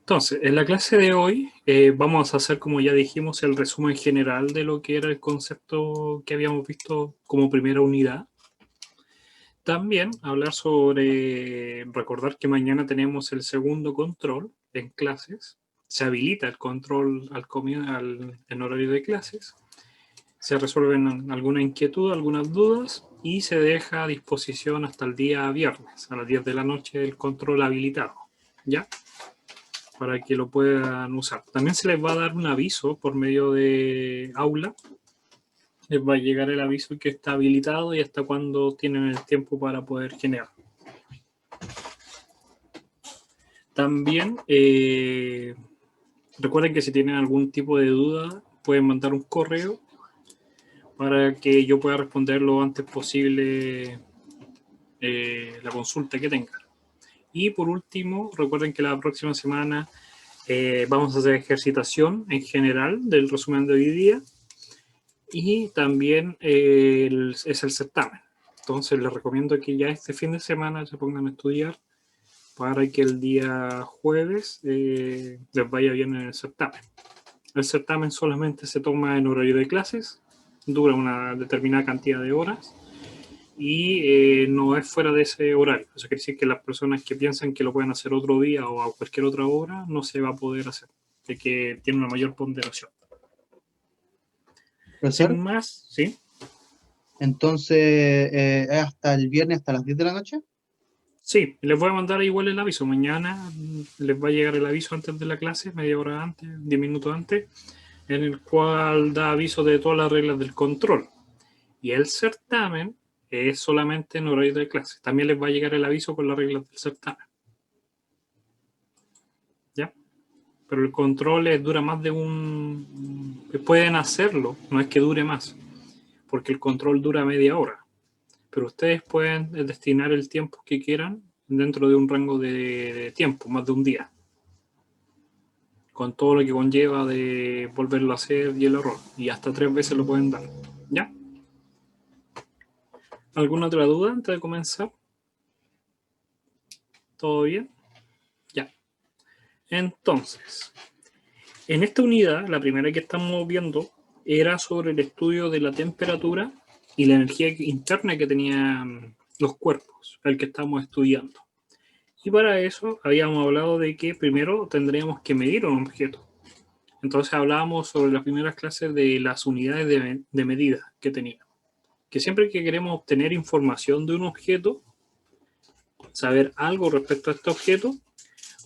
Entonces, en la clase de hoy vamos a hacer, como ya dijimos, el resumen general de lo que era el concepto que habíamos visto como primera unidad. También hablar sobre, recordar que mañana tenemos el segundo control en clases. Se habilita el control en horario de clases. Se resuelven alguna inquietud, algunas dudas y se deja a disposición hasta el día viernes, a las 10 de la noche, el control habilitado. ¿Ya? Para que lo puedan usar. También se les va a dar un aviso por medio de aula. Les va a llegar el aviso que está habilitado y hasta cuándo tienen el tiempo para poder generar. También recuerden que si tienen algún tipo de duda pueden mandar un correo para que yo pueda responder lo antes posible la consulta que tengan. Y por último, recuerden que la próxima semana vamos a hacer ejercitación en general del resumen de hoy día y también es el certamen. Entonces les recomiendo que ya este fin de semana se pongan a estudiar para que el día jueves les vaya bien en el certamen. El certamen solamente se toma en horario de clases, dura una determinada cantidad de horas y no es fuera de ese horario. Eso quiere decir que las personas que piensan que lo pueden hacer otro día o a cualquier otra hora no se va a poder hacer, de que tiene una mayor ponderación. Profesor, Sin más, ¿sí? entonces, ¿es hasta el viernes, hasta las 10 de la noche? Sí, les voy a mandar igual el aviso. Mañana les va a llegar el aviso antes de la clase, media hora antes, 10 minutos antes, en el cual da aviso de todas las reglas del control. Y el certamen es solamente en horario de clase. También les va a llegar el aviso con las reglas del certamen. ¿Ya? Pero el control dura más de un... Pueden hacerlo, no es que dure más, porque el control dura media hora. Pero ustedes pueden destinar el tiempo que quieran dentro de un rango de tiempo, más de un día, con todo lo que conlleva de volverlo a hacer y el error. Y hasta 3 veces lo pueden dar. ¿Ya? ¿Alguna otra duda antes de comenzar? ¿Todo bien? Ya. Entonces, en esta unidad, la primera que estamos viendo era sobre el estudio de la temperatura y la energía interna que tenían los cuerpos, el que estamos estudiando. Y para eso habíamos hablado de que primero tendríamos que medir un objeto. Entonces hablábamos sobre las primeras clases de las unidades de medida que teníamos. Que siempre que queremos obtener información de un objeto, saber algo respecto a este objeto,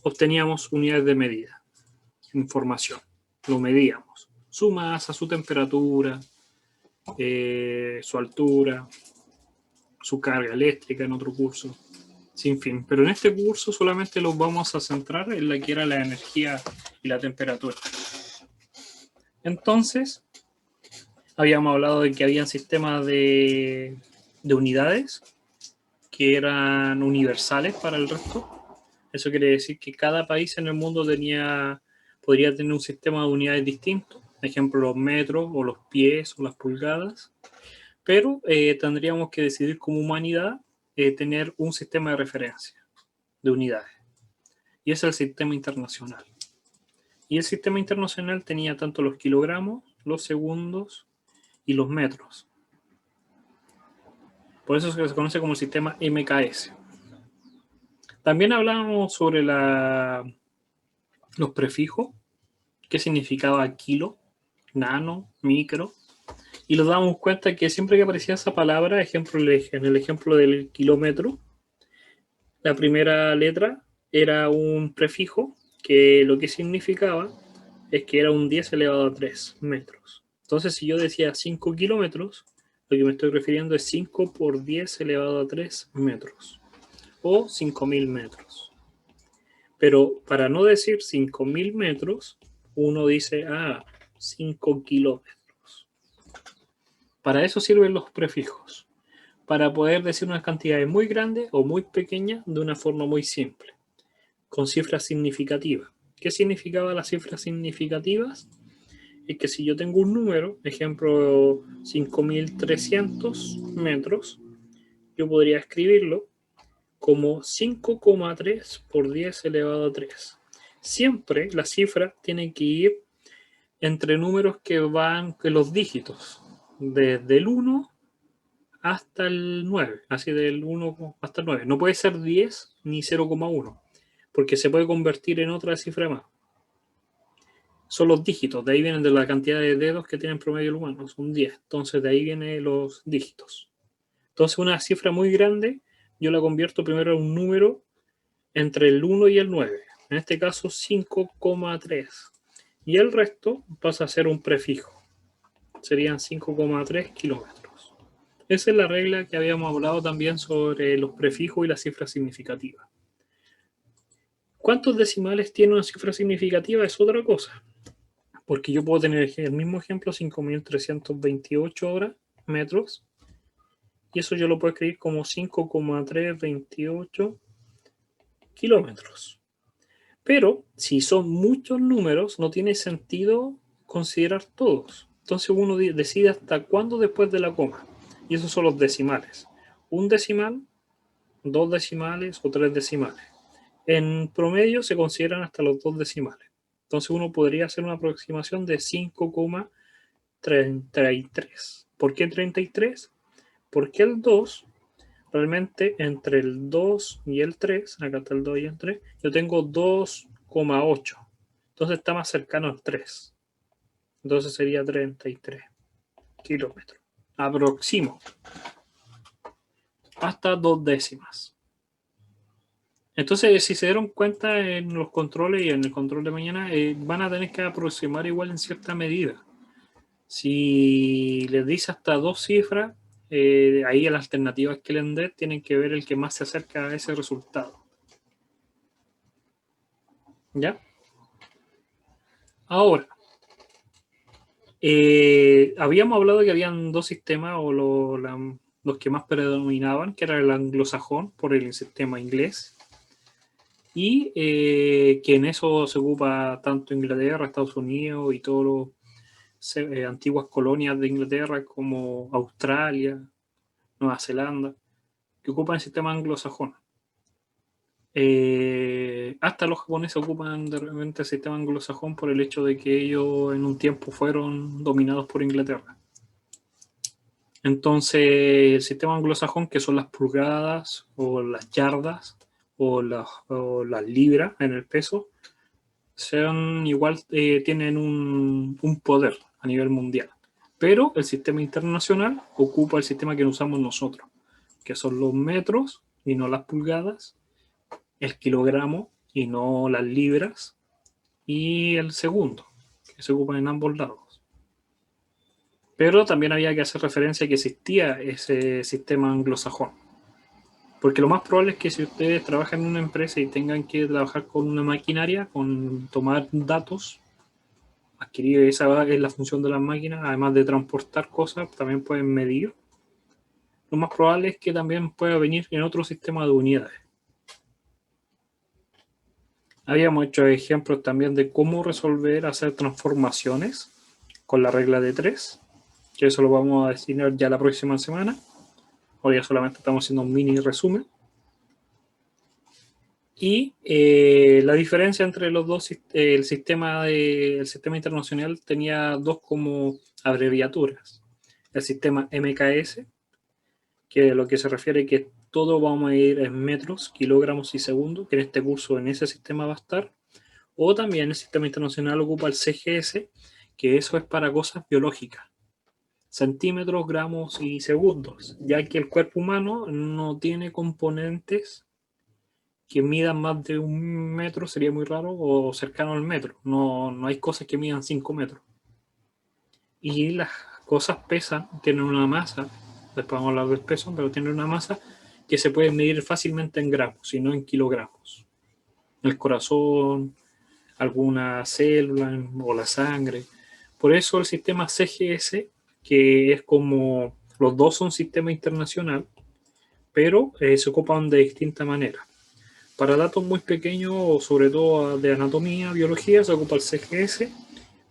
obteníamos unidades de medida, información. Lo medíamos. Su masa, su temperatura, su altura, su carga eléctrica en otro curso, sin fin. Pero en este curso solamente los vamos a centrar en la que era la energía y la temperatura. Entonces, habíamos hablado de que habían sistemas de unidades que eran universales para el resto. Eso quiere decir que cada país en el mundo podría tener un sistema de unidades distinto, por ejemplo los metros o los pies o las pulgadas, pero tendríamos que decidir como humanidad tener un sistema de referencia de unidades, y es el sistema internacional. Y el sistema internacional tenía tanto los kilogramos, los segundos y los metros. Por eso se conoce como el sistema MKS. También hablábamos sobre los prefijos, qué significaba kilo, nano, micro, y nos damos cuenta que siempre que aparecía esa palabra, en el ejemplo del kilómetro, la primera letra era un prefijo que lo que significaba es que era un 10 elevado a 3 metros. Entonces, si yo decía 5 kilómetros, lo que me estoy refiriendo es 5 por 10 elevado a 3 metros o 5.000 metros. Pero para no decir 5.000 metros, uno dice, 5 kilómetros. Para eso sirven los prefijos, para poder decir unas cantidades muy grandes o muy pequeñas de una forma muy simple, con cifras significativas. ¿Qué significaban las cifras significativas? Es que si yo tengo un número, ejemplo 5.300 metros, yo podría escribirlo como 5,3 por 10 elevado a 3, siempre la cifra tiene que ir entre números que van en los dígitos, desde el 1 hasta el 9, así del 1 hasta el 9. No puede ser 10 ni 0,1, porque se puede convertir en otra cifra más. Son los dígitos, de ahí vienen de la cantidad de dedos que tiene en promedio el humano, son 10. Entonces de ahí vienen los dígitos. Entonces una cifra muy grande, yo la convierto primero en un número entre el 1 y el 9. En este caso 5,3. Y el resto pasa a ser un prefijo. Serían 5,3 kilómetros. Esa es la regla que habíamos hablado también sobre los prefijos y las cifras significativas. ¿Cuántos decimales tiene una cifra significativa? Es otra cosa. Porque yo puedo tener el mismo ejemplo, 5.328 metros, y eso yo lo puedo escribir como 5,328 kilómetros. Pero si son muchos números, no tiene sentido considerar todos. Entonces uno decide hasta cuándo después de la coma. Y esos son los decimales. Un decimal, dos decimales o tres decimales. En promedio se consideran hasta los dos decimales. Entonces uno podría hacer una aproximación de 5,33. ¿Por qué 33? Porque el 2, realmente entre el 2 y el 3, acá está el 2 y el 3, yo tengo 2,8. Entonces está más cercano al 3. Entonces sería 33 kilómetros. Aproximo. Hasta 2 décimas. Entonces, si se dieron cuenta en los controles y en el control de mañana, van a tener que aproximar igual en cierta medida. Si les dice hasta 2 cifras, ahí las alternativas que le den tienen que ver el que más se acerca a ese resultado. ¿Ya? Ahora, habíamos hablado que habían dos sistemas, o los que más predominaban, que era el anglosajón por el sistema inglés, y que en eso se ocupa tanto Inglaterra, Estados Unidos y todas las antiguas colonias de Inglaterra como Australia, Nueva Zelanda, que ocupan el sistema anglosajón. Hasta los japoneses ocupan de repente el sistema anglosajón por el hecho de que ellos en un tiempo fueron dominados por Inglaterra. Entonces el sistema anglosajón, que son las pulgadas o las yardas o las libras en el peso, tienen un poder a nivel mundial. Pero el sistema internacional ocupa el sistema que usamos nosotros, que son los metros y no las pulgadas, el kilogramo y no las libras, y el segundo, que se ocupa en ambos lados. Pero también había que hacer referencia a que existía ese sistema anglosajón. Porque lo más probable es que si ustedes trabajan en una empresa y tengan que trabajar con una maquinaria, con tomar datos, adquirir esa es la función de las máquinas, además de transportar cosas, también pueden medir. Lo más probable es que también pueda venir en otro sistema de unidades. Habíamos hecho ejemplos también de cómo hacer transformaciones con la regla de 3, que eso lo vamos a destinar ya la próxima semana. Hoy ya solamente estamos haciendo un mini resumen. Y la diferencia entre los dos, el sistema internacional tenía dos como abreviaturas. El sistema MKS, que lo que se refiere que todo vamos a ir en metros, kilogramos y segundos, que en este curso en ese sistema va a estar. O también el sistema internacional ocupa el CGS, que eso es para cosas biológicas. Centímetros, gramos y segundos, ya que el cuerpo humano no tiene componentes que midan más de 1 metro, sería muy raro, o cercano al metro. No hay cosas que midan 5 metros. Y las cosas pesan, tienen una masa, después vamos a hablar del peso, pero tienen una masa que se puede medir fácilmente en gramos y no en kilogramos. El corazón, alguna célula o la sangre. Por eso el sistema CGS, que es como los dos son sistema internacional, pero se ocupan de distinta manera. Para datos muy pequeños, sobre todo de anatomía, biología, se ocupa el CGS,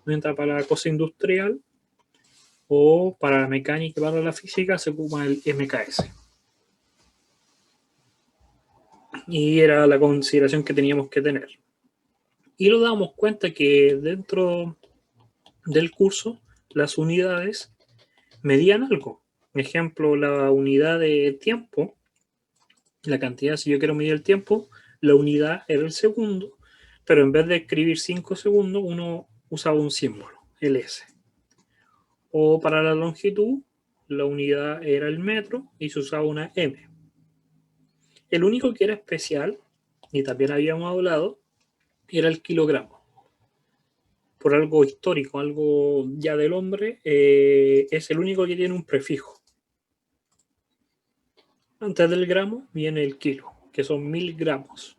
mientras para cosa industrial o para la mecánica y para la física se ocupa el MKS. Y era la consideración que teníamos que tener. Y nos damos cuenta que dentro del curso las unidades medían algo. Por ejemplo, la unidad de tiempo, la cantidad, si yo quiero medir el tiempo, la unidad era el segundo, pero en vez de escribir 5 segundos, uno usaba un símbolo, el S. O para la longitud, la unidad era el metro y se usaba una M. El único que era especial, y también habíamos hablado, era el kilogramo. Por algo histórico, algo ya del hombre, es el único que tiene un prefijo. Antes del gramo viene el kilo, que son 1000 gramos.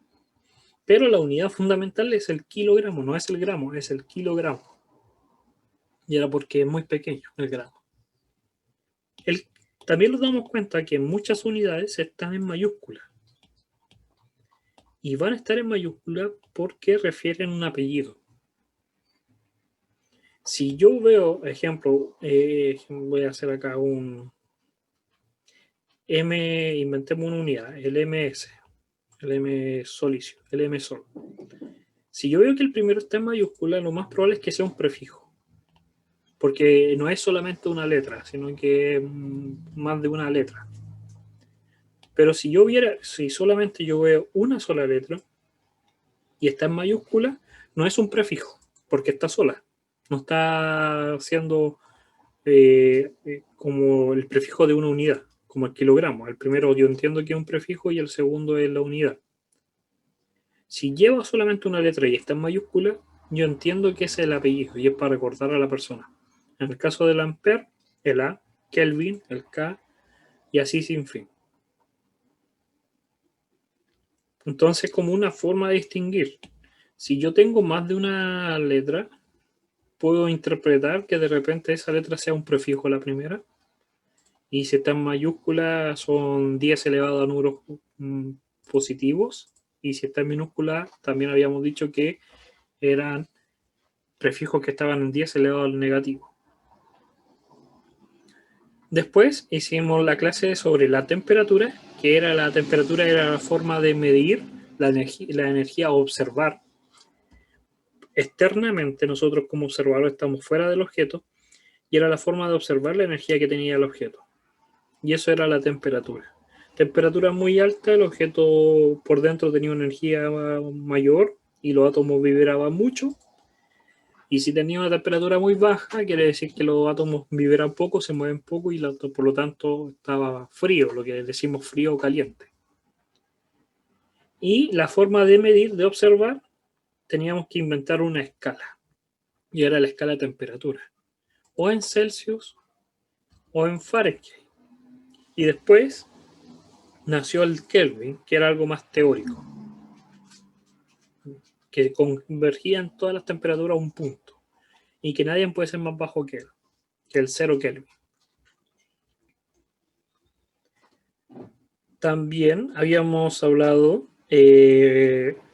Pero la unidad fundamental es el kilogramo, no es el gramo, es el kilogramo. Y era porque es muy pequeño el gramo. También nos damos cuenta que muchas unidades están en mayúscula. Y van a estar en mayúscula porque refieren un apellido. Si yo veo, ejemplo, voy a hacer acá un M, inventemos una unidad, el MS, el M solicio, el M sol. Si yo veo que el primero está en mayúscula, lo más probable es que sea un prefijo. Porque no es solamente una letra, sino que es más de una letra. Pero si solamente yo veo una sola letra y está en mayúscula, no es un prefijo, porque está sola. No está siendo como el prefijo de una unidad, como el kilogramo. El primero yo entiendo que es un prefijo y el segundo es la unidad. Si lleva solamente una letra y está en mayúscula, yo entiendo que es el apellido y es para recordar a la persona. En el caso del ampere, el A, Kelvin, el K, y así sin fin. Entonces, como una forma de distinguir, si yo tengo más de una letra, puedo interpretar que de repente esa letra sea un prefijo la primera, y si está en mayúscula son 10 elevado a números positivos, y si está en minúscula también habíamos dicho que eran prefijos que estaban en 10 elevado al negativo. Después hicimos la clase sobre la temperatura, que era la forma de medir la energía a observar. Externamente nosotros como observadores estamos fuera del objeto y era la forma de observar la energía que tenía el objeto. Y eso era la temperatura. Temperatura muy alta, el objeto por dentro tenía una energía mayor y los átomos vibraban mucho. Y si tenía una temperatura muy baja, quiere decir que los átomos vibran poco, se mueven poco y por lo tanto estaba frío, lo que decimos frío o caliente. Y la forma de medir, de observar, teníamos que inventar una escala. Y era la escala de temperatura. O en Celsius o en Fahrenheit. Y después nació el Kelvin, que era algo más teórico, que convergía en todas las temperaturas a un punto. Y que nadie puede ser más bajo que él, que el 0 Kelvin. También habíamos hablado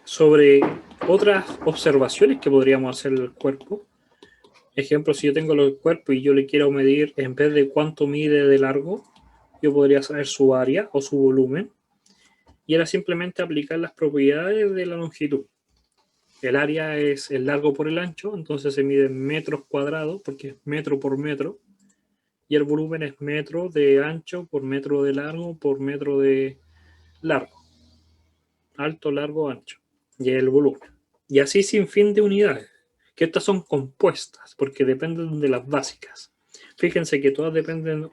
sobre otras observaciones que podríamos hacer del cuerpo. Ejemplo, si yo tengo el cuerpo y yo le quiero medir, en vez de cuánto mide de largo, yo podría saber su área o su volumen. Y era simplemente aplicar las propiedades de la longitud. El área es el largo por el ancho, entonces se mide en metros cuadrados, porque es metro por metro. Y el volumen es metro de ancho por metro de largo por metro de largo. Alto, largo, ancho. Y el volumen. Y así sin fin de unidades. Que estas son compuestas, porque dependen de las básicas. Fíjense que todas dependen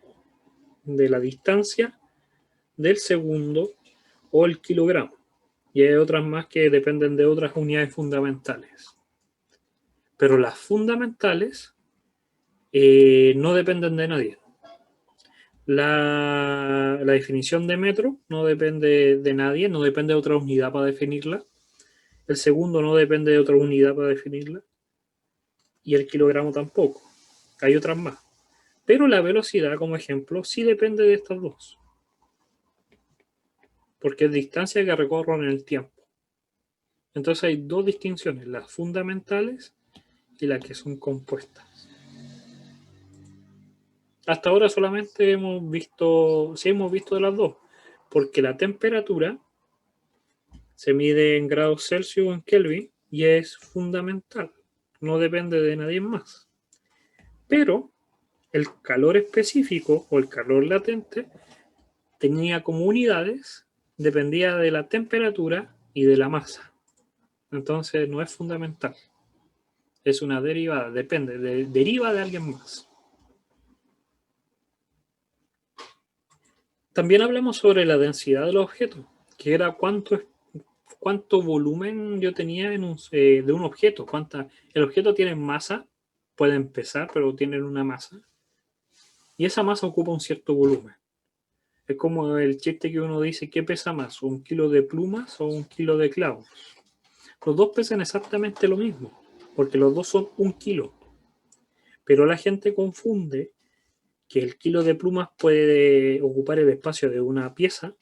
de la distancia, del segundo o el kilogramo. Y hay otras más que dependen de otras unidades fundamentales. Pero las fundamentales no dependen de nadie. La definición de metro no depende de nadie, no depende de otra unidad para definirla. El segundo no depende de otra unidad para definirla. Y el kilogramo tampoco. Hay otras más. Pero la velocidad, como ejemplo, sí depende de estas dos. Porque es distancia que recorro en el tiempo. Entonces hay dos distinciones, las fundamentales y las que son compuestas. Hasta ahora solamente hemos visto de las dos, porque la temperatura se mide en grados Celsius o en Kelvin y es fundamental, no depende de nadie más. Pero el calor específico o el calor latente tenía como unidades, dependía de la temperatura y de la masa. Entonces no es fundamental. Es una derivada, depende, deriva de alguien más. También hablamos sobre la densidad de los objetos, que era cuánto volumen yo tenía de un objeto. El objeto tiene masa, pueden pesar, pero tienen una masa. Y esa masa ocupa un cierto volumen. Es como el chiste que uno dice, ¿qué pesa más? ¿Un kilo de plumas o un kilo de clavos? Los dos pesan exactamente lo mismo, porque los dos son 1 kilo. Pero la gente confunde que el kilo de plumas puede ocupar el espacio de una pieza,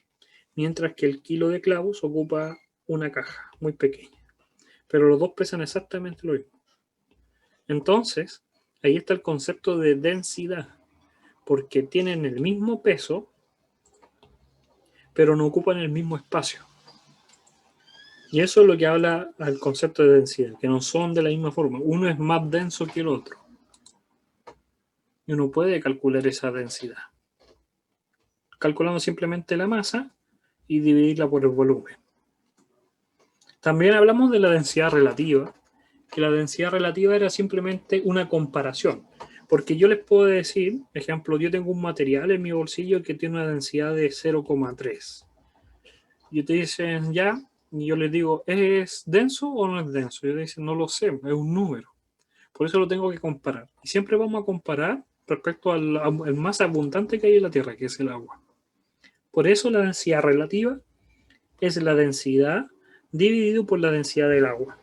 mientras que el kilo de clavos ocupa una caja muy pequeña. Pero los dos pesan exactamente lo mismo. Entonces, ahí está el concepto de densidad, porque tienen el mismo peso, pero no ocupan el mismo espacio. Y eso es lo que habla al concepto de densidad, que no son de la misma forma. Uno es más denso que el otro. Y uno puede calcular esa densidad, calculando simplemente la masa y dividirla por el volumen. También hablamos de la densidad relativa, que la densidad relativa era simplemente una comparación. Porque yo les puedo decir, ejemplo, yo tengo un material en mi bolsillo que tiene una densidad de 0,3. Y te dicen ya, y yo les digo, ¿es denso o no es denso? Y ellos dicen, no lo sé, es un número. Por eso lo tengo que comparar. Y siempre vamos a comparar respecto al más abundante que hay en la Tierra, que es el agua. Por eso la densidad relativa es la densidad dividido por la densidad del agua.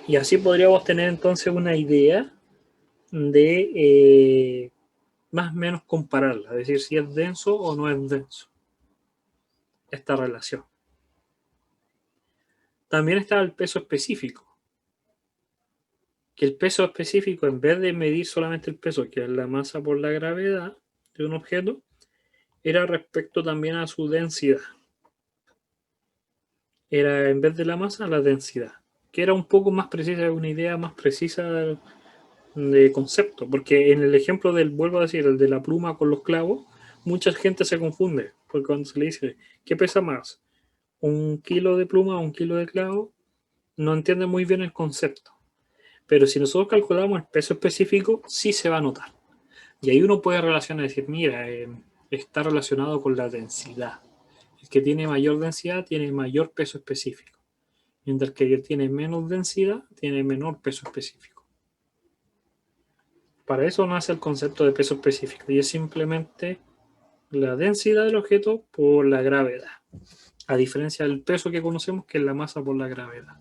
Y así podríamos tener entonces una idea de más o menos compararla, es decir, si es denso o no es denso esta relación. También está el peso específico, que el peso específico, en vez de medir solamente el peso, que es la masa por la gravedad de un objeto, era respecto también a su densidad. Era en vez de la masa, la densidad, que era un poco más precisa, una idea más precisa de concepto, porque en el ejemplo del, vuelvo a decir, el de la pluma con los clavos, mucha gente se confunde, porque cuando se le dice, ¿qué pesa más? ¿1 kilo de pluma o 1 kilo de clavo? No entiende muy bien el concepto. Pero si nosotros calculamos el peso específico, sí se va a notar. Y ahí uno puede relacionar, decir, mira, está relacionado con la densidad. El que tiene mayor densidad tiene mayor peso específico, mientras que el que tiene menos densidad tiene menor peso específico. Para eso nace el concepto de peso específico, y es simplemente la densidad del objeto por la gravedad, a diferencia del peso que conocemos, que es la masa por la gravedad.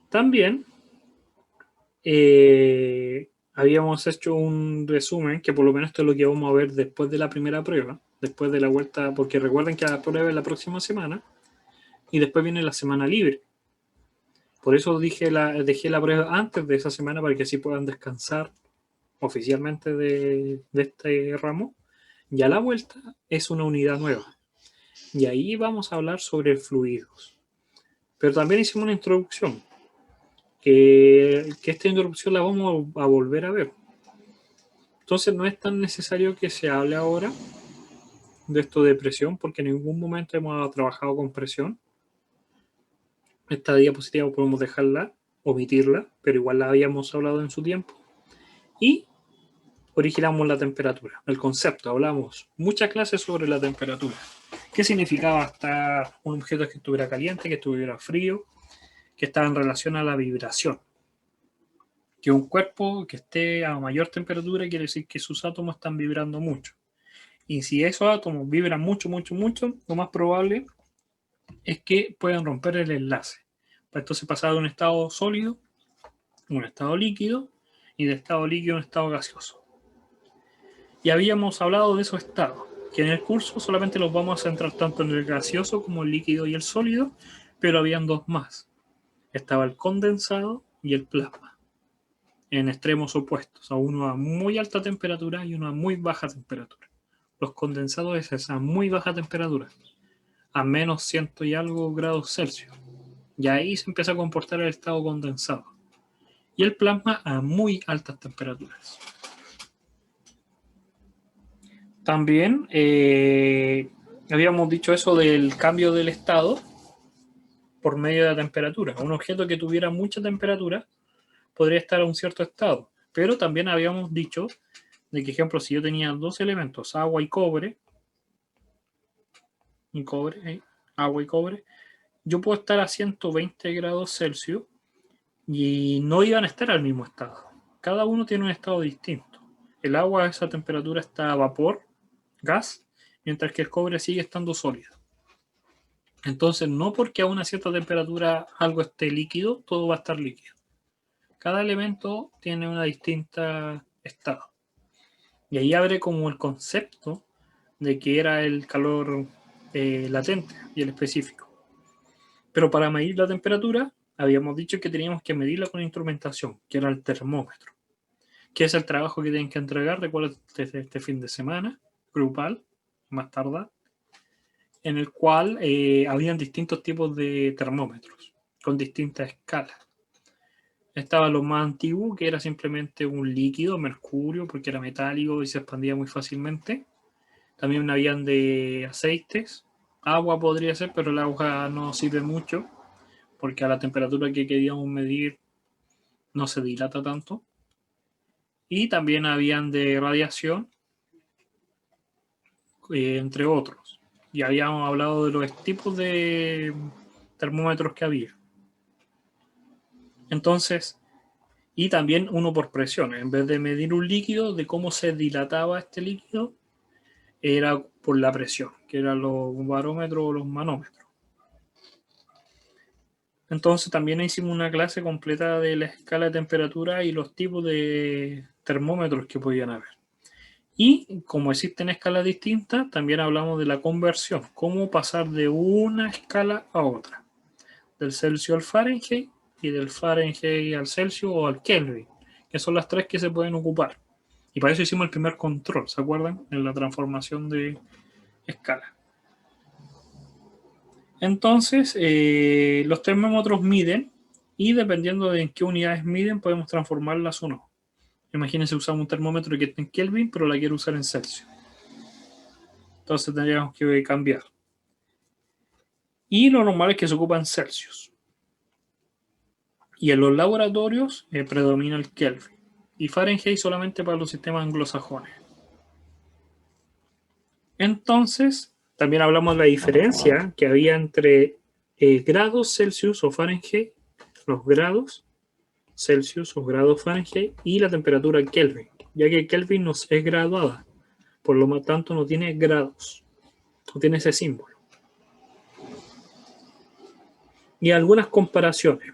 También habíamos hecho un resumen, que por lo menos esto es lo que vamos a ver después de la primera prueba, después de la vuelta, porque recuerden que la prueba es la próxima semana, y después viene la semana libre. Por eso dejé la prueba antes de esa semana, para que así puedan descansar oficialmente de este ramo. Ya la vuelta es una unidad nueva. Y ahí vamos a hablar sobre fluidos. Pero también hicimos una introducción, que esta introducción la vamos a volver a ver. Entonces no es tan necesario que se hable ahora de esto de presión, porque en ningún momento hemos trabajado con presión. Esta diapositiva podemos dejarla, omitirla, pero igual la habíamos hablado en su tiempo. Y originamos la temperatura, el concepto. Hablamos muchas clases sobre la temperatura. ¿Qué significaba estar un objeto que estuviera caliente, que estuviera frío, que estaba en relación a la vibración? Que un cuerpo que esté a mayor temperatura quiere decir que sus átomos están vibrando mucho. Y si esos átomos vibran mucho, mucho, mucho, lo más probable es que puedan romper el enlace. Para entonces pasar de un estado sólido a un estado líquido, y de estado líquido a un estado gaseoso. Y habíamos hablado de esos estados, que en el curso solamente los vamos a centrar tanto en el gaseoso como el líquido y el sólido, pero habían dos más. Estaba el condensado y el plasma, en extremos opuestos, a uno a muy alta temperatura y uno a muy baja temperatura. Los condensados es esa muy baja temperatura. a menos 100 y algo grados Celsius. Y ahí se empieza a comportar el estado condensado. Y el plasma a muy altas temperaturas. También habíamos dicho eso del cambio del estado por medio de la temperatura. Un objeto que tuviera mucha temperatura podría estar a un cierto estado. Pero también habíamos dicho de que, ejemplo, si yo tenía dos elementos, agua y cobre, agua y cobre, yo puedo estar a 120 grados Celsius y no iban a estar al mismo estado. Cada uno tiene un estado distinto. El agua a esa temperatura está a vapor, gas, mientras que el cobre sigue estando sólido. Entonces, no porque a una cierta temperatura algo esté líquido, todo va a estar líquido. Cada elemento tiene una distinta estado. Y ahí abre como el concepto de que era el calor latente y el específico. Pero para medir la temperatura, habíamos dicho que teníamos que medirla con instrumentación, que era el termómetro, que es el trabajo que tienen que entregar, recuerda, desde este fin de semana, grupal, más tarde, en el cual habían distintos tipos de termómetros, con distintas escalas. Estaba lo más antiguo, que era simplemente un líquido, mercurio, porque era metálico y se expandía muy fácilmente. También habían de aceites, agua podría ser, pero el agua no sirve mucho, porque a la temperatura que queríamos medir no se dilata tanto. Y también habían de radiación, entre otros. Y habíamos hablado de los tipos de termómetros que había. Entonces, y también uno por presión. En vez de medir un líquido, de cómo se dilataba este líquido, era por la presión, que eran los barómetros o los manómetros. Entonces también hicimos una clase completa de la escala de temperatura y los tipos de termómetros que podían haber. Y como existen escalas distintas, también hablamos de la conversión, cómo pasar de una escala a otra, del Celsius al Fahrenheit y del Fahrenheit al Celsius o al Kelvin, que son las tres que se pueden ocupar. Y para eso hicimos el primer control, ¿se acuerdan? En la transformación de escala. Entonces, los termómetros miden y dependiendo de en qué unidades miden, podemos transformarlas o no. Imagínense, usamos un termómetro que está en Kelvin, pero la quiero usar en Celsius. Entonces tendríamos que cambiar. Y lo normal es que se ocupa en Celsius. Y en los laboratorios predomina el Kelvin. Y Fahrenheit solamente para los sistemas anglosajones. Entonces, también hablamos de la diferencia que había entre grados Celsius o Fahrenheit, los grados Celsius o grados Fahrenheit y la temperatura Kelvin, ya que Kelvin no es graduada, por lo tanto no tiene grados, no tiene ese símbolo. Y algunas comparaciones,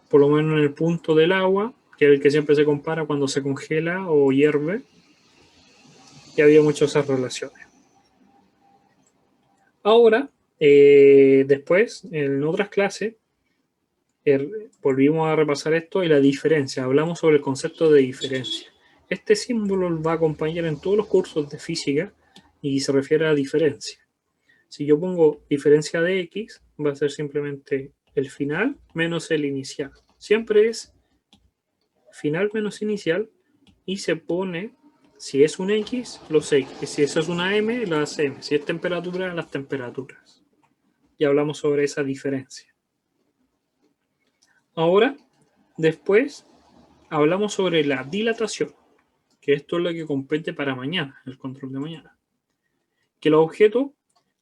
por lo menos en el punto del agua, que es el que siempre se compara cuando se congela o hierve, y había muchas esas relaciones. Ahora, después, en otras clases, volvimos a repasar esto y la diferencia. Hablamos sobre el concepto de diferencia. Este símbolo va a acompañar en todos los cursos de física y se refiere a diferencia. Si yo pongo diferencia de x, va a ser simplemente el final menos el inicial. Siempre es final menos inicial y se pone, si es un x, los x. Y si eso es una m, las m. Si es temperatura, las temperaturas. Y hablamos sobre esa diferencia. Ahora, después, hablamos sobre la dilatación, que esto es lo que compete para mañana, el control de mañana. Que los objetos,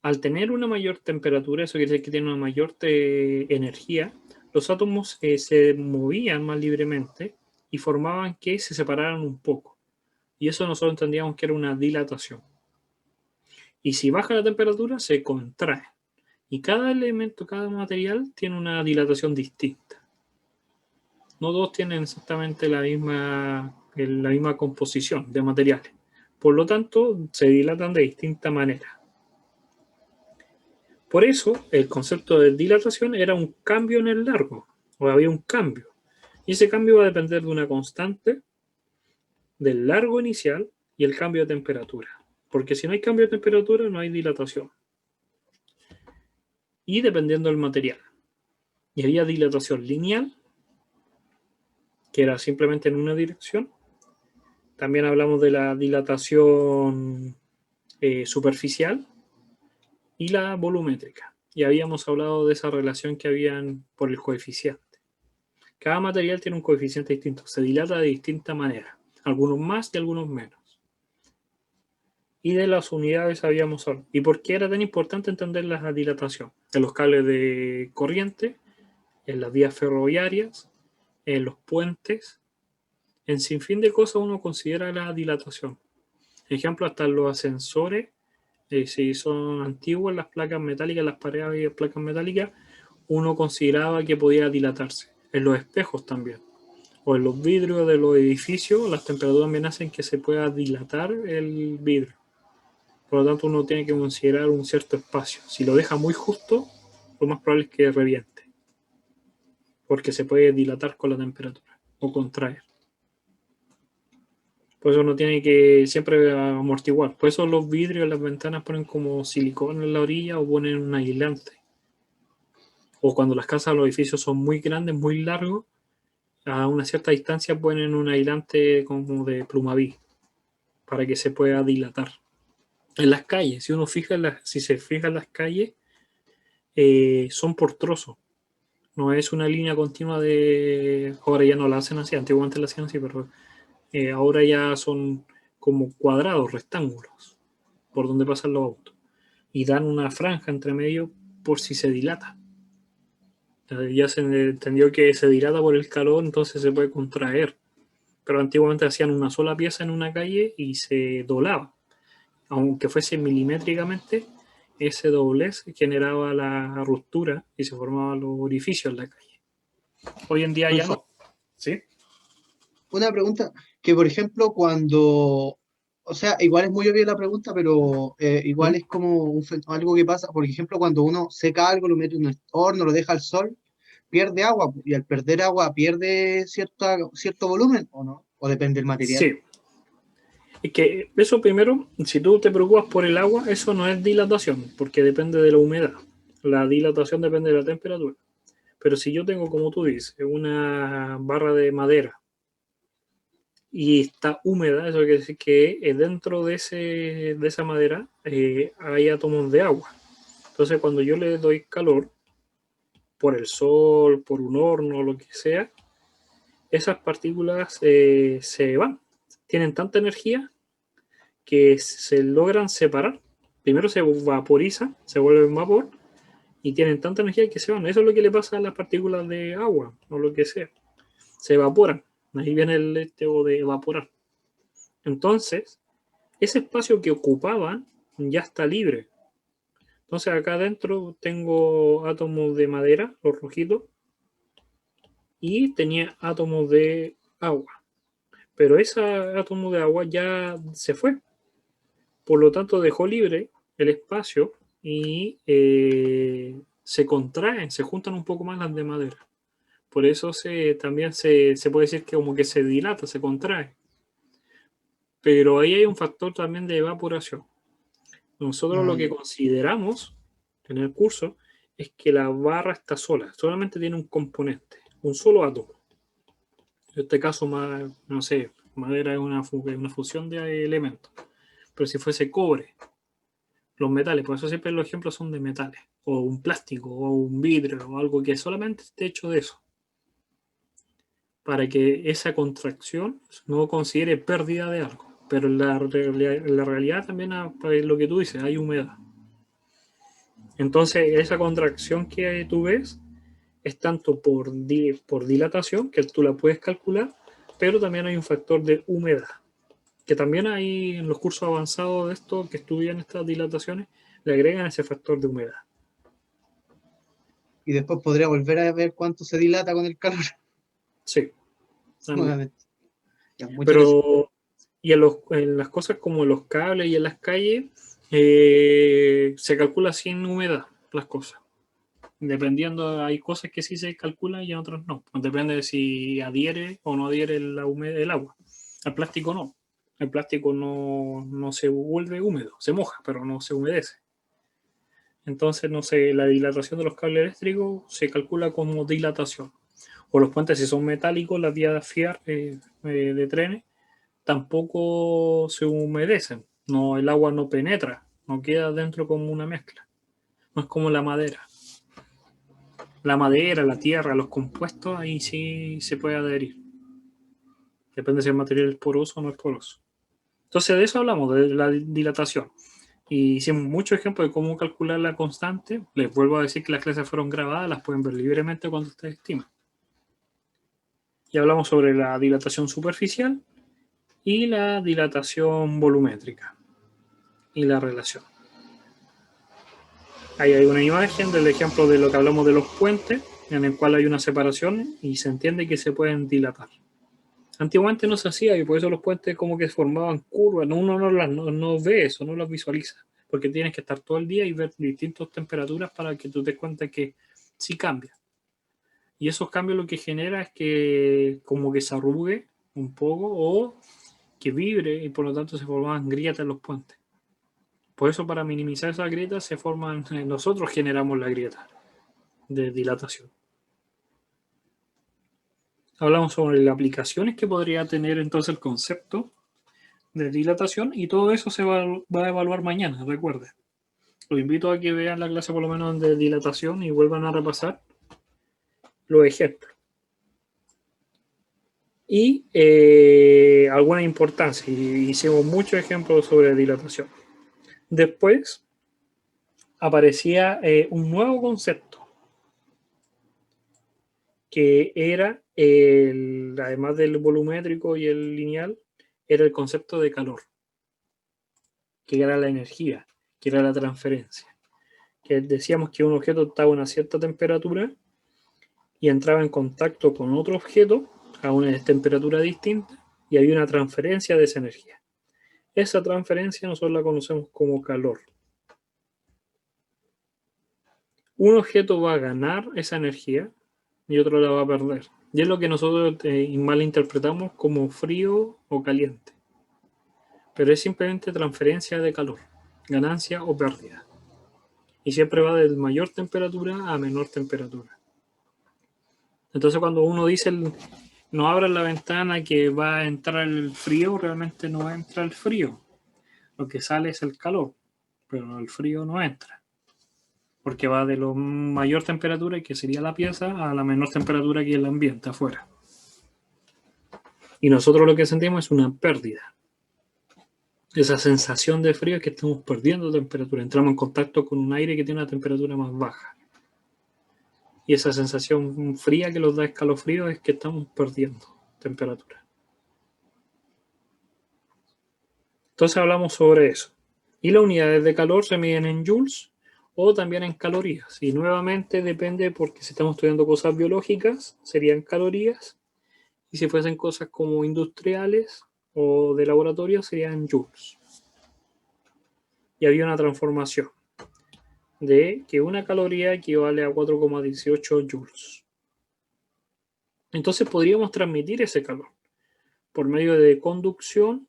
al tener una mayor temperatura, eso quiere decir que tienen una mayor energía, los átomos se movían más libremente y formaban que se separaran un poco. Y eso nosotros entendíamos que era una dilatación. Y si baja la temperatura, se contrae. Y cada elemento, cada material tiene una dilatación distinta. No todos tienen exactamente la misma composición de materiales. Por lo tanto, se dilatan de distinta manera. Por eso, el concepto de dilatación era un cambio en el largo, o había un cambio. Y ese cambio va a depender de una constante, del largo inicial y el cambio de temperatura. Porque si no hay cambio de temperatura, no hay dilatación. y dependiendo del material. Y había dilatación lineal, que era simplemente en una dirección. También hablamos de la dilatación superficial y la volumétrica. Y habíamos hablado de esa relación que habían por el coeficiente. Cada material tiene un coeficiente distinto, se dilata de distinta manera, algunos más y algunos menos. Y de las unidades habíamos hablado. ¿Y por qué era tan importante entender la dilatación? En los cables de corriente, en las vías ferroviarias, en los puentes, en sinfín de cosas uno considera la dilatación. Ejemplo, hasta los ascensores, si son antiguas las placas metálicas, las paredes de placas metálicas, uno consideraba que podía dilatarse. En los espejos también. O en los vidrios de los edificios, las temperaturas también hacen que se pueda dilatar el vidrio. Por lo tanto, uno tiene que considerar un cierto espacio. Si lo deja muy justo, lo más probable es que reviente. Porque se puede dilatar con la temperatura o contraer. Por eso uno tiene que siempre amortiguar. Por eso los vidrios en las ventanas ponen como silicón en la orilla o ponen un aislante. O cuando las casas o los edificios son muy grandes, muy largos, a una cierta distancia ponen un aislante como de Plumaví para que se pueda dilatar. En las calles, si se fija en las calles, son por trozos. No es una línea continua de... Ahora ya no la hacen así, antiguamente la hacían así, pero ahora ya son como cuadrados, rectángulos, por donde pasan los autos. Y dan una franja entre medio por si se dilata. Ya se entendió que se dilata por el calor, entonces se puede contraer. Pero antiguamente hacían una sola pieza en una calle y se doblaba. Aunque fuese milimétricamente, ese doblez generaba la ruptura y se formaban los orificios en la calle. Hoy en día ya Profesor, no. ¿Sí? una pregunta que, por ejemplo, cuando, o sea, igual es muy obvia la pregunta, pero igual ¿Mm? es como algo que pasa, por ejemplo, cuando uno seca algo, lo mete en un horno, lo deja al sol, pierde agua, y al perder agua pierde cierto volumen, ¿o no? ¿O depende del material? Sí. Es que eso primero, si tú te preocupas por el agua, eso no es dilatación, porque depende de la humedad. La dilatación depende de la temperatura. Pero si yo tengo, como tú dices, una barra de madera y está húmeda, eso quiere decir que dentro de esa madera hay átomos de agua. Entonces, cuando yo le doy calor por el sol, por un horno, lo que sea, esas partículas se van. Tienen tanta energía que se logran separar. Primero se vaporiza, se vuelve vapor y tienen tanta energía que se van. Eso es lo que le pasa a las partículas de agua o lo que sea. Se evaporan. Ahí viene el estado de evaporar. Entonces, ese espacio que ocupaban ya está libre. Entonces acá adentro tengo átomos de madera, los rojitos, y tenía átomos de agua. Pero ese átomo de agua ya se fue. Por lo tanto, dejó libre el espacio y se contraen, se juntan un poco más las de madera. Por eso también se puede decir que como que se dilata, se contrae. Pero ahí hay un factor también de evaporación. Nosotros Ah, lo que ya. consideramos en el curso es que la barra está sola, solamente tiene un componente, un solo átomo. En este caso, no sé, madera es una fusión de elementos. Pero si fuese cobre, los metales, por eso siempre los ejemplos son de metales, o un plástico, o un vidrio, o algo que solamente esté hecho de eso, para que esa contracción no considere pérdida de algo. Pero en la realidad también, lo que tú dices, hay humedad. Entonces, esa contracción que tú ves es tanto por dilatación, que tú la puedes calcular, pero también hay un factor de humedad, que también hay en los cursos avanzados de esto, que estudian estas dilataciones, le agregan ese factor de humedad. Y después podría volver a ver cuánto se dilata con el calor Sí, también. nuevamente. Ya, muchas gracias. Pero, y en las cosas como los cables y en las calles, se calcula sin humedad las cosas. Dependiendo, hay cosas que sí se calculan y otras no. Depende de si adhiere o no adhiere el agua. El plástico no. El plástico no se vuelve húmedo, se moja, pero no se humedece. Entonces, no sé, la dilatación de los cables eléctricos se calcula como dilatación. O los puentes, si son metálicos, las vías de trenes, tampoco se humedecen. No, el agua no penetra, no queda dentro como una mezcla. No es como la madera. La madera, la tierra, los compuestos, ahí sí se puede adherir. Depende si el material es poroso o no es poroso. Entonces, de eso hablamos, de la dilatación. Y hicimos muchos ejemplos de cómo calcular la constante. Les vuelvo a decir que las clases fueron grabadas, las pueden ver libremente cuando ustedes estimen. Y hablamos sobre la dilatación superficial y la dilatación volumétrica y la relación. Ahí hay una imagen del ejemplo de lo que hablamos de los puentes, en el cual hay una separación y se entiende que se pueden dilatar. Antiguamente no se hacía y por eso los puentes como que formaban curvas. Uno no ve eso, no las visualiza, porque tienes que estar todo el día y ver distintas temperaturas para que tú te des cuenta que sí cambia. Y esos cambios lo que genera es que como que se arrugue un poco o que vibre y por lo tanto se forman grietas en los puentes. Por eso para minimizar esas grietas se forman, nosotros generamos la grieta de dilatación. Hablamos sobre las aplicaciones que podría tener entonces el concepto de dilatación y todo eso se va a evaluar mañana, recuerden. Los invito a que vean la clase por lo menos de dilatación y vuelvan a repasar los ejemplos. Y alguna importancia. Hicimos muchos ejemplos sobre dilatación. Después aparecía un nuevo concepto que era, además del volumétrico y el lineal, era el concepto de calor, que era la energía, que era la transferencia. Que decíamos que un objeto estaba a una cierta temperatura y entraba en contacto con otro objeto a una temperatura distinta y había una transferencia de esa energía. Esa transferencia nosotros la conocemos como calor. Un objeto va a ganar esa energía y otro la va a perder. Y es lo que nosotros malinterpretamos como frío o caliente. Pero es simplemente transferencia de calor, ganancia o pérdida. Y siempre va de mayor temperatura a menor temperatura. Entonces cuando uno dice no abran la ventana que va a entrar el frío, realmente no entra el frío. Lo que sale es el calor, pero el frío no entra. Porque va de la mayor temperatura, que sería la pieza, a la menor temperatura que es el ambiente afuera. Y nosotros lo que sentimos es una pérdida. Esa sensación de frío es que estamos perdiendo temperatura. Entramos en contacto con un aire que tiene una temperatura más baja. Y esa sensación fría que nos da escalofrío es que estamos perdiendo temperatura. Entonces hablamos sobre eso. Y las unidades de calor se miden en joules o también en calorías. Y nuevamente depende, porque si estamos estudiando cosas biológicas, serían calorías. Y si fuesen cosas como industriales o de laboratorio, serían joules. Y había una transformación de que una caloría equivale a 4,18 joules. Entonces podríamos transmitir ese calor por medio de conducción,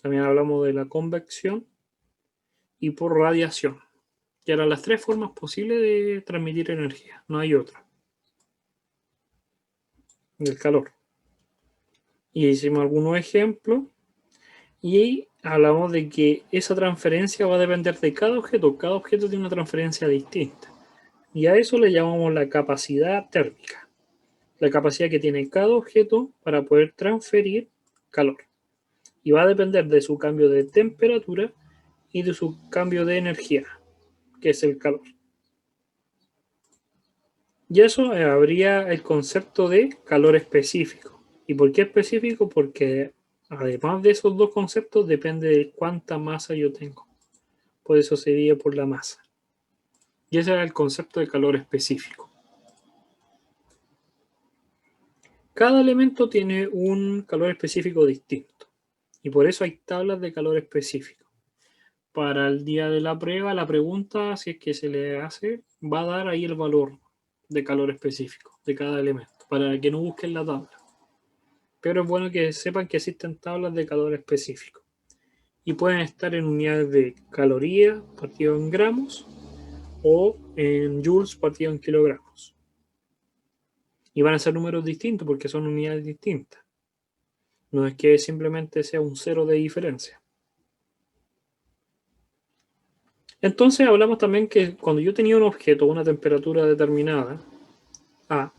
también hablamos de la convección, y por radiación, que eran las tres formas posibles de transmitir energía, no hay otra, del calor. Y hicimos algunos ejemplos y hablamos de que esa transferencia va a depender de cada objeto tiene una transferencia distinta. Y a eso le llamamos la capacidad térmica, la capacidad que tiene cada objeto para poder transferir calor. Y va a depender de su cambio de temperatura y de su cambio de energía, que es el calor. Y eso habría el concepto de calor específico. ¿Y por qué específico? Porque además de esos dos conceptos depende de cuánta masa yo tengo. Por eso sería por la masa. Y ese era el concepto de calor específico. Cada elemento tiene un calor específico distinto. Y por eso hay tablas de calor específico. Para el día de la prueba, la pregunta, si es que se le hace, va a dar ahí el valor de calor específico de cada elemento, para que no busquen la tabla. Pero es bueno que sepan que existen tablas de calor específico. Y pueden estar en unidades de calorías partido en gramos o en joules partido en kilogramos. Y van a ser números distintos porque son unidades distintas. No es que simplemente sea un cero de diferencia. Entonces hablamos también que cuando yo tenía un objeto a una temperatura determinada, A,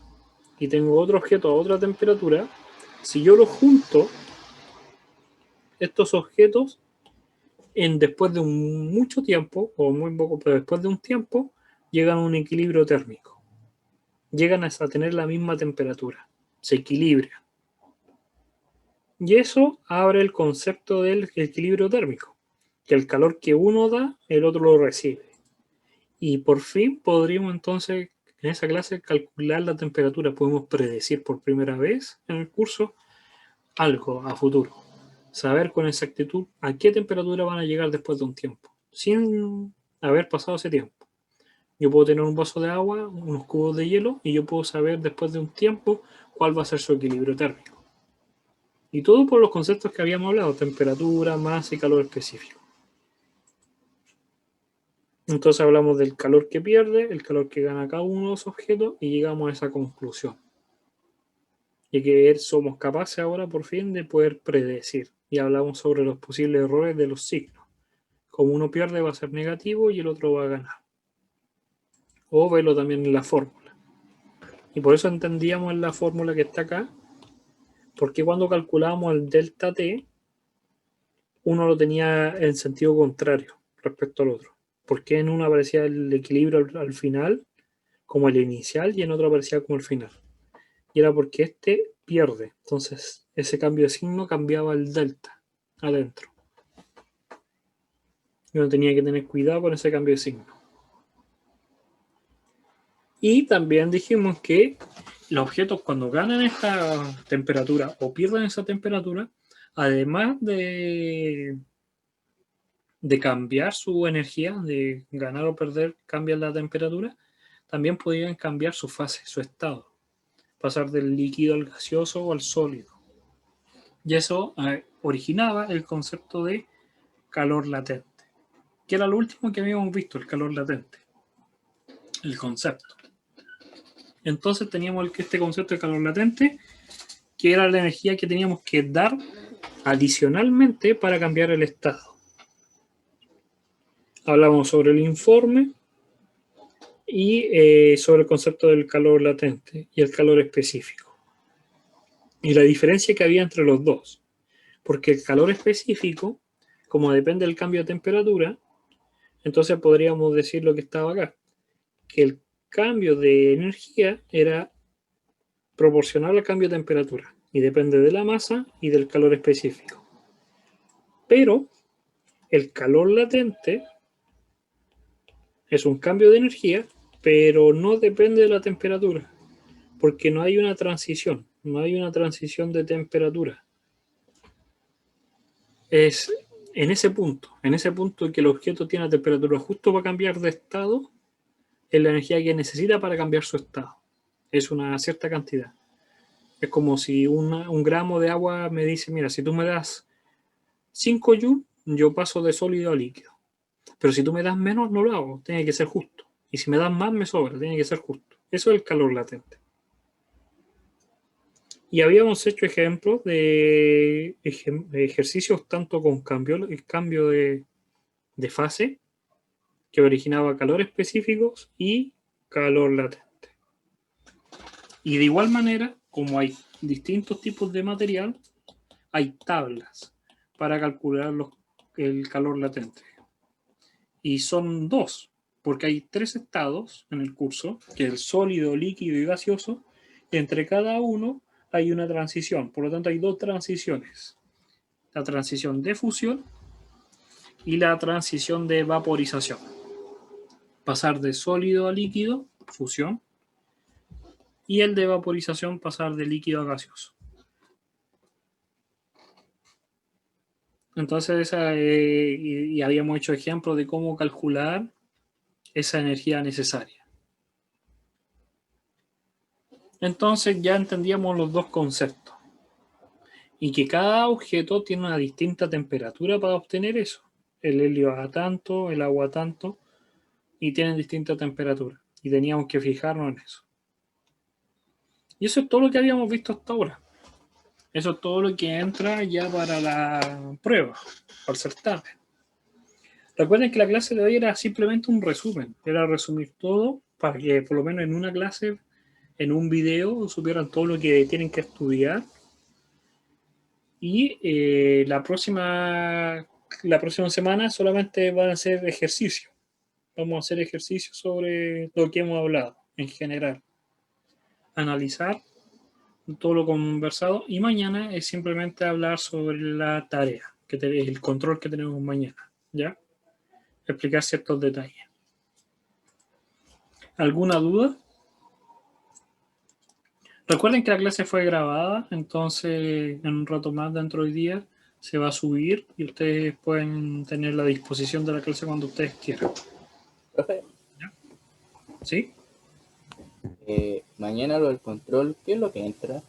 y tengo otro objeto a otra temperatura, si yo los junto, estos objetos, después de mucho tiempo, o muy poco, pero después de un tiempo, llegan a un equilibrio térmico. Llegan a tener la misma temperatura. Se equilibran. Y eso abre el concepto del equilibrio térmico, que el calor que uno da, el otro lo recibe. Y por fin podríamos entonces, en esa clase, calcular la temperatura. Podemos predecir por primera vez en el curso algo a futuro. Saber con exactitud a qué temperatura van a llegar después de un tiempo, sin haber pasado ese tiempo. Yo puedo tener un vaso de agua, unos cubos de hielo, y yo puedo saber después de un tiempo cuál va a ser su equilibrio térmico. Y todo por los conceptos que habíamos hablado, temperatura, masa y calor específico. Entonces hablamos del calor que pierde, el calor que gana cada uno de los objetos y llegamos a esa conclusión. Y que somos capaces ahora por fin de poder predecir. Y hablamos sobre los posibles errores de los signos. Como uno pierde va a ser negativo y el otro va a ganar. O verlo también en la fórmula. Y por eso entendíamos en la fórmula que está acá, porque cuando calculábamos el delta T, uno lo tenía en sentido contrario respecto al otro. Porque en uno aparecía el equilibrio al final, como el inicial, y en otro aparecía como el final. Y era porque este pierde. Entonces, ese cambio de signo cambiaba el delta adentro. Y uno tenía que tener cuidado con ese cambio de signo. Y también dijimos que los objetos cuando ganan esta temperatura o pierden esa temperatura, además de cambiar su energía, de ganar o perder, cambian la temperatura, también podían cambiar su fase, su estado, pasar del líquido al gaseoso o al sólido. Y eso originaba el concepto de calor latente, que era lo último que habíamos visto, el calor latente, el concepto. Entonces teníamos este concepto de calor latente, que era la energía que teníamos que dar adicionalmente para cambiar el estado. Hablamos sobre el informe y sobre el concepto del calor latente y el calor específico. Y la diferencia que había entre los dos. Porque el calor específico, como depende del cambio de temperatura, entonces podríamos decir lo que estaba acá, que el cambio de energía era proporcional al cambio de temperatura y depende de la masa y del calor específico. Pero el calor latente es un cambio de energía, pero no depende de la temperatura, porque no hay una transición de temperatura. Es en ese punto que el objeto tiene la temperatura justo para cambiar de estado, es la energía que necesita para cambiar su estado. Es una cierta cantidad. Es como si un gramo de agua me dice, mira, si tú me das 5 joules, yo paso de sólido a líquido. Pero si tú me das menos, no lo hago. Tiene que ser justo. Y si me das más, me sobra. Tiene que ser justo. Eso es el calor latente. Y habíamos hecho ejemplos de ejercicios tanto con el cambio de fase, que originaba calor específicos y calor latente. Y de igual manera, como hay distintos tipos de material, hay tablas para calcular el calor latente. Y son dos, porque hay 3 estados en el curso, que es el sólido, líquido y gaseoso. Entre cada uno hay una transición, por lo tanto hay 2 transiciones. La transición de fusión y la transición de vaporización. Pasar de sólido a líquido, fusión, y el de vaporización, pasar de líquido a gaseoso. Entonces, y habíamos hecho ejemplos de cómo calcular esa energía necesaria. Entonces ya entendíamos los dos conceptos. Y que cada objeto tiene una distinta temperatura para obtener eso. El helio a tanto, el agua a tanto. y tienen distinta temperatura. Y teníamos que fijarnos en eso. Y eso es todo lo que habíamos visto hasta ahora. Eso es todo lo que entra ya para la prueba, para el certamen. Recuerden que la clase de hoy era simplemente un resumen. Era resumir todo para que por lo menos en una clase, en un video, supieran todo lo que tienen que estudiar. Y la próxima semana solamente van a hacer ejercicios. Vamos a hacer ejercicios sobre lo que hemos hablado en general. Analizar todo lo conversado. Y mañana es simplemente hablar sobre la tarea, que es el control que tenemos mañana. ¿Ya? Explicar ciertos detalles. ¿Alguna duda? Recuerden que la clase fue grabada, entonces en un rato más dentro del día se va a subir y ustedes pueden tener la disposición de la clase cuando ustedes quieran. Profe, ¿Sí? mañana lo del control, ¿qué es lo que entra?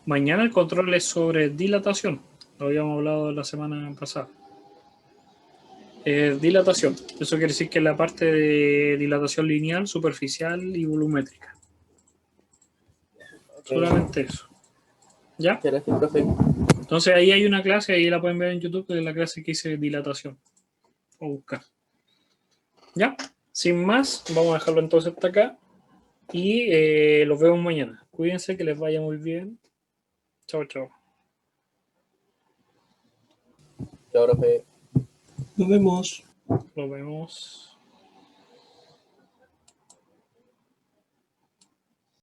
Mañana el control es sobre dilatación. Lo habíamos hablado la semana pasada. Dilatación. Eso quiere decir que es la parte de dilatación lineal, superficial y volumétrica. Okay. Solamente eso. ¿Ya? Muchas gracias, profe. Entonces ahí hay una clase, ahí la pueden ver en YouTube, que es la clase que hice dilatación. O buscar. ¿Ya? Sin más, vamos a dejarlo entonces hasta acá. Y los vemos mañana. Cuídense, que les vaya muy bien. Chao, chao. Chao, profe. Nos vemos. Nos vemos.